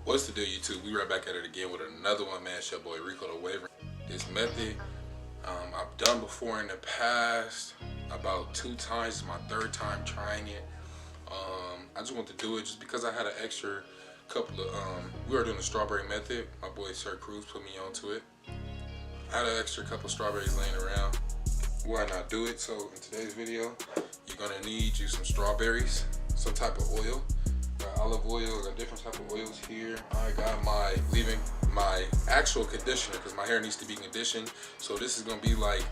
What's the deal, YouTube? We right back at it again with another one, man. It's your boy Rico the Waver. This method I've done before in the past about 2 times. It's my 3rd time trying it. I just want to do it just because I had an extra couple of we were doing the strawberry method. My boy Sir Cruse put me onto it. I had an extra couple strawberries laying around. Why not do it? So in today's video, you're gonna need you some strawberries, some type of oil. Got olive oil, got different type of oils here. I got leaving my actual conditioner because my hair needs to be conditioned. So this is gonna be like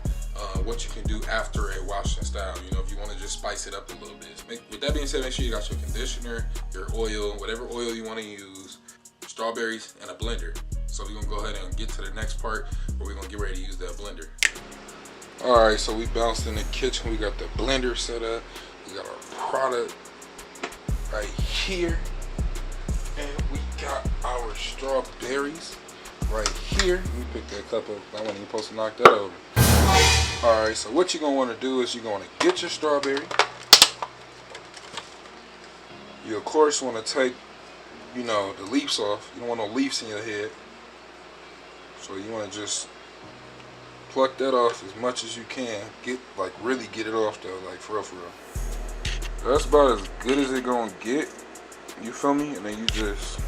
what you can do after a washing style. You know, if you want to just spice it up a little bit. With that being said, make sure you got your conditioner, your oil, whatever oil you want to use, strawberries, and a blender. So we're gonna go ahead and get to the next part where we're gonna get ready to use that blender. All right, so we bounced in the kitchen. We got the blender set up. We got our product right here, and we got our strawberries right here. Let me pick that cup up. I wasn't even supposed to knock that over. All right, so what you're gonna want to do is you're gonna get your strawberry. You of course want to take, you know, the leaves off. You don't want no leaves in your head, so you want to just pluck that off as much as you can. Really get it off though, like for real, for real. That's about as good as it gonna get, you feel me? And then you just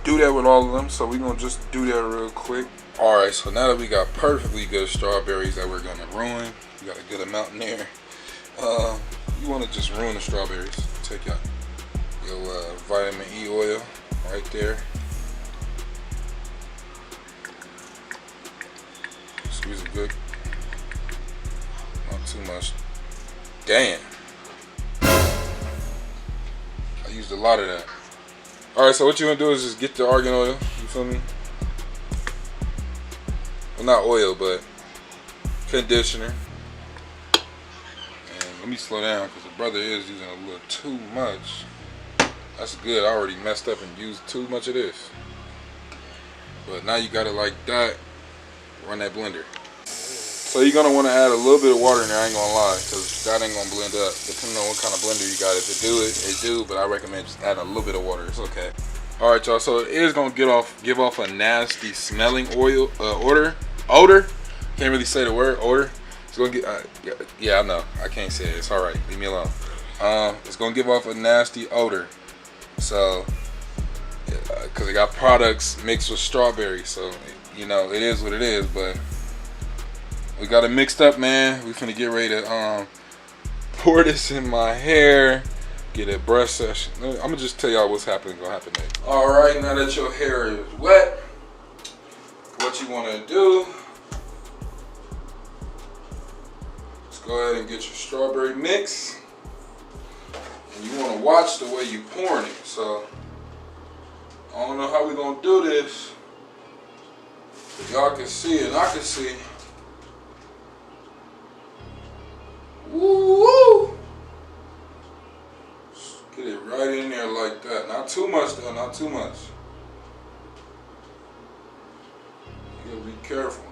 do that with all of them. So we're gonna just do that real quick. All right, so now that we got perfectly good strawberries that we're gonna ruin, we got a good amount in there. You wanna just ruin the strawberries. Take your vitamin E oil right there. Squeeze it good. Not too much. Damn. I used a lot of that. Alright, so what you're gonna do is just get the argan oil, you feel me? Well, not oil, but conditioner. And let me slow down because the brother is using a little too much. That's good. I already messed up and used too much of this. But now you got it like that. Run that blender. So you're gonna want to add a little bit of water in there, I ain't gonna lie, because that ain't gonna blend up. Depending on what kind of blender you got. If it do, but I recommend just adding a little bit of water. It's okay. All right, y'all. So it is gonna give off a nasty smelling odor. Can't really say the word odor. It's gonna get. Yeah, I know. I can't say it. It's all right. Leave me alone. It's gonna give off a nasty odor. So, because it got products mixed with strawberry, so you know it is what it is, but. We got it mixed up, man. We finna get ready to pour this in my hair, get a brush session. I'm gonna just tell y'all what's gonna happen next. All right, now that your hair is wet, what you wanna do? Let's go ahead and get your strawberry mix, and you wanna watch the way you pouring it. So I don't know how we gonna do this, but y'all can see and I can see. Woo! Get it right in there like that. Not too much though, not too much. You gotta be careful.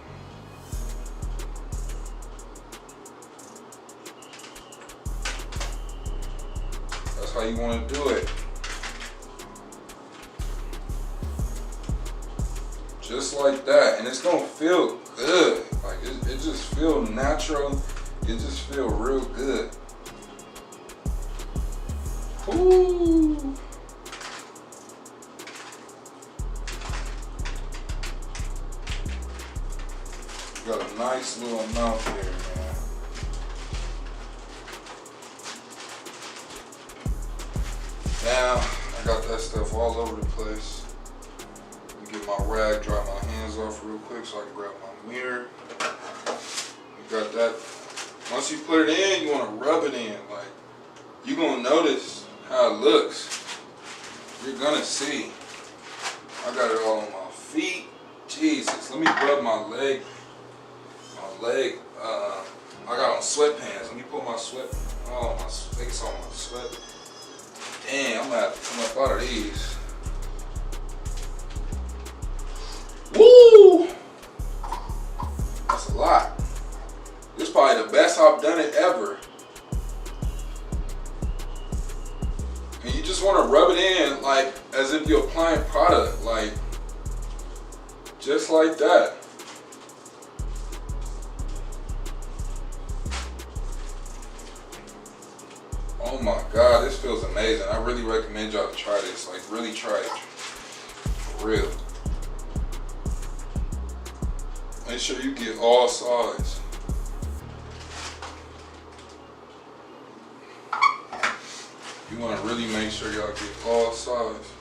That's how you want to do it. Just like that. And it's gonna feel good. Like it just feels natural. It just feel real good. Ooh. Got a nice little amount there, man. Now, I got that stuff all over the place. Let me get my rag, dry my hands off real quick so I can grab my mirror. We got that. Once you put it in, you want to rub it in. Like, you're going to notice how it looks. You're going to see. I got it all on my feet. Jesus, let me rub my leg. I got on sweatpants. Let me put my my face on my sweat. Damn, I'm going to have to come up out of these. Woo! That's a lot. This is probably the best I've done it ever. And you just want to rub it in like as if you're applying product, like just like that. Oh my God, this feels amazing. I really recommend y'all to try this. Like, really try it. For real. Make sure you get all sides. You want to really make sure y'all get all sides.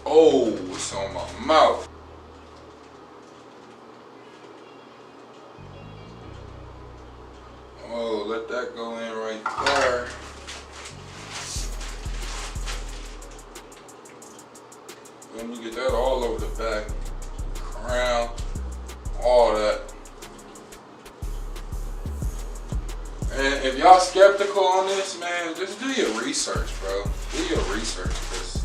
Oh, it's on my mouth. Oh, let that go in right there. Then you get that all over the back, crown, all that. And if y'all skeptical on this, man, just do your research, bro. Do your research, because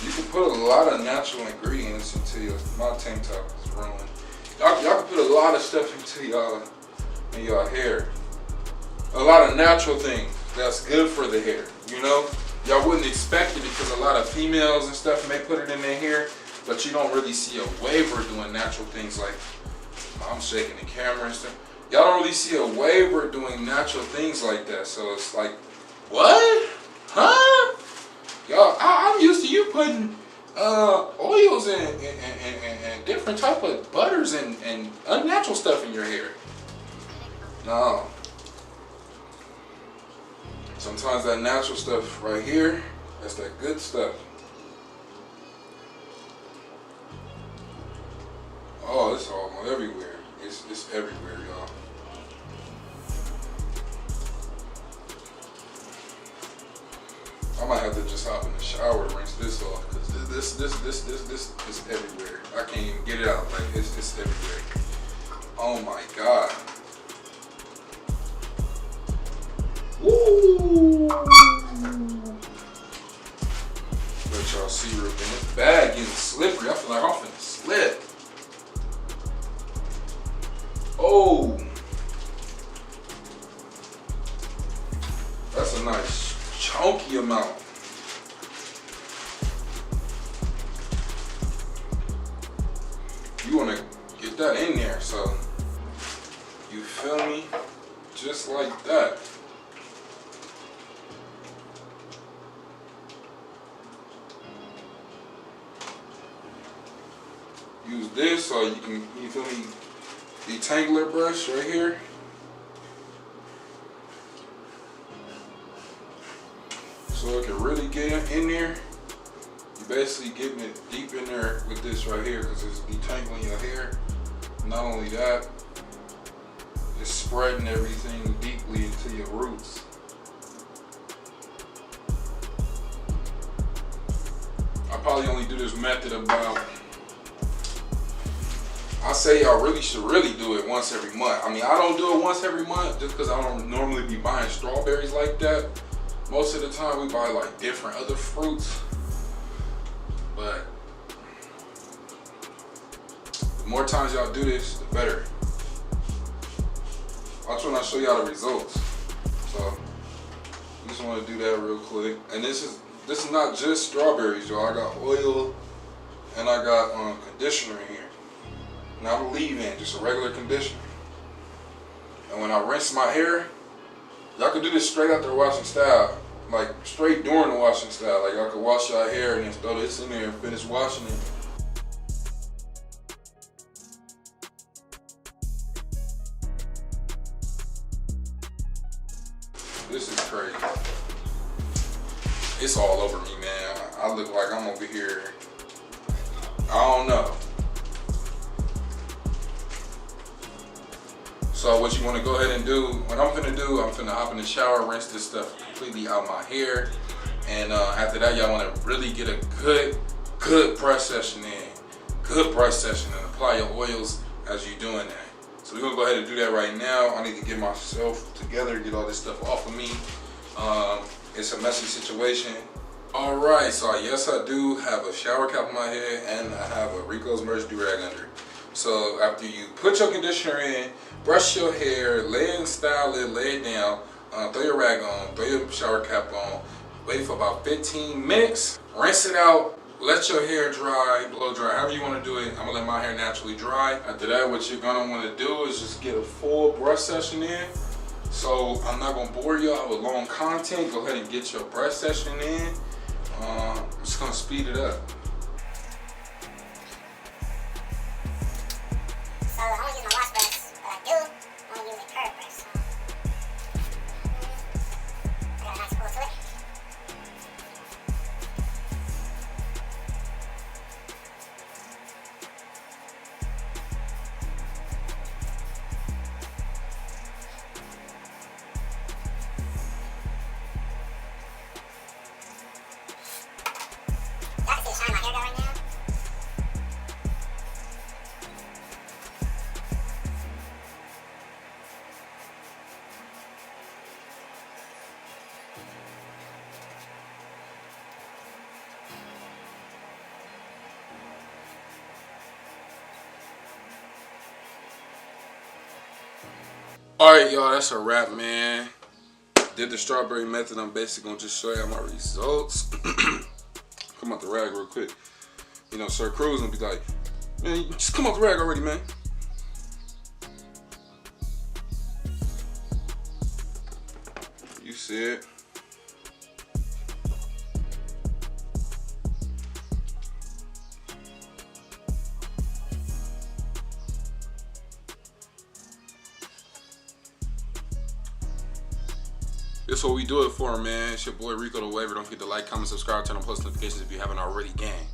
you can put a lot of natural ingredients into your, my tank top is ruined. Y'all can put a lot of stuff into y'all in your hair. A lot of natural things that's good for the hair, you know? Y'all wouldn't expect it because a lot of females and stuff may put it in their hair, but you don't really see a waver doing natural things like, I'm shaking the camera and stuff. Y'all don't really see a waver doing natural things like that. So it's like, what? Huh? Y'all, I'm used to you putting oils and different type of butters and unnatural stuff in your hair. No. Sometimes that natural stuff right here, that's that good stuff. Oh, it's all everywhere. It's everywhere, y'all. I might have to just hop in the shower to rinse this off, because this is everywhere. I can't even get it out. Like, it's everywhere. Oh my God. Woo! Let y'all see real quick. This bag getting slippery. I feel like I'm finna slip. Oh, that's a nice chunky amount. You want to get that in there, so you feel me? Just like that. Use this so you can, you feel me? Detangler brush right here. So it can really get in there. You're basically getting it deep in there with this right here because it's detangling your hair. Not only that, it's spreading everything deeply into your roots. I probably only do this method about, I say y'all really should do it once every month. I mean, I don't do it once every month just because I don't normally be buying strawberries like that. Most of the time we buy like different other fruits. But the more times y'all do this, the better. Watch when I show y'all the results. So I just want to do that real quick. And this is not just strawberries, y'all. I got oil and I got conditioner in here. Not a leave-in, just a regular conditioner. And when I rinse my hair, y'all can do this straight after washing style. Like straight during the washing style. Like y'all can wash your hair and then throw this in there and finish washing it. This is crazy. It's all over me, man. I look like I'm over here. I don't know. So what you want to go ahead and do, what I'm finna do, I'm finna hop in the shower, rinse this stuff completely out my hair. And after that, y'all want to really get a good brush session in. Good brush session and apply your oils as you're doing that. So we're gonna go ahead and do that right now. I need to get myself together, get all this stuff off of me. It's a messy situation. All right, so yes, I do have a shower cap on my head and I have a Rico's Merch do-rag under. So after you put your conditioner in, brush your hair, lay it and style it, lay it down, throw your rag on, throw your shower cap on, Wait for about 15 minutes. Rinse it out. Let your hair dry, blow dry, however you want to do it. I'm gonna let my hair naturally dry. After that, what you're gonna want to do is just get a full brush session in. So I'm not gonna bore y'all with long content. Go ahead and get your brush session in. I'm just gonna speed it up. So I don't use my wash brush, but I do want to use a curve brush. I got a nice pull to it. Y'all can see the shine my hair got right now. Alright, y'all, that's a wrap, man. Did the strawberry method. I'm basically gonna just show you my results. Come out the rag real quick. You know, Sir Cruse gonna be like, man, just come out the rag already, man. You see it. This is what we do it for, man. It's your boy Rico the Waver. Don't forget to like, comment, subscribe, turn on post notifications if you haven't already, gang.